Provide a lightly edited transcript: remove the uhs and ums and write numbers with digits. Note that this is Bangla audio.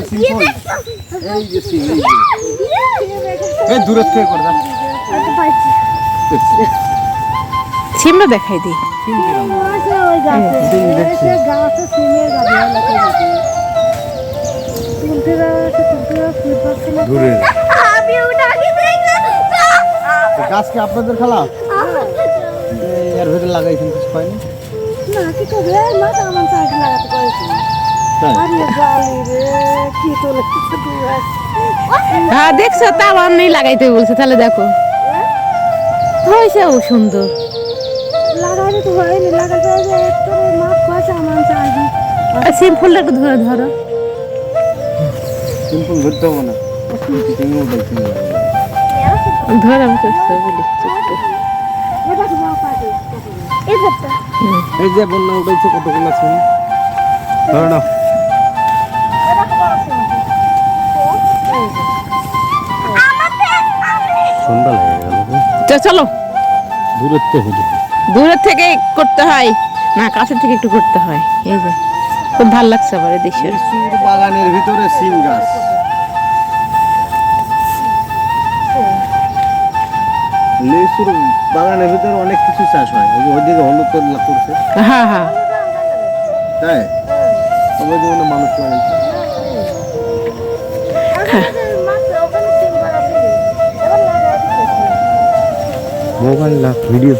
সিম্পল এই যে এই দূর থেকে করে দাও সিমটা দেখাই দিই গাছকে আপনাদের খেলা এর ভেতরে লাগাইছেন কিছু পাইনি হ্যাঁ দেখছো তাও আমি লাগাইতে বলছে তাহলে দেখো হয়েছে ও সুন্দর সিম্পলটা একটু ধরে ধরো সিম্পল ধরতে হবে না ধরে আমি চেষ্টা বলি এই যে বন্যা উঠেছে কতগুলো আছে ধরে নাও সন্ধ্যা লেগে গেল চলো দূরের থেকে থেকে করতে হয় না কাছের থেকে একটু করতে হয় এই যে খুব ভালো লাগছে আবার এই দৃশ্য লিচুর বাগানের ভিতরে সিম গাছ লিচুর বাগানের ভিতরে অনেক কিছু চাষ হয় ওই যে ওইদিকে হলুদ করছে হ্যাঁ হ্যাঁ তাই সবাই যেমন মানুষ লাগাইছে মোবাইল না ভিডিও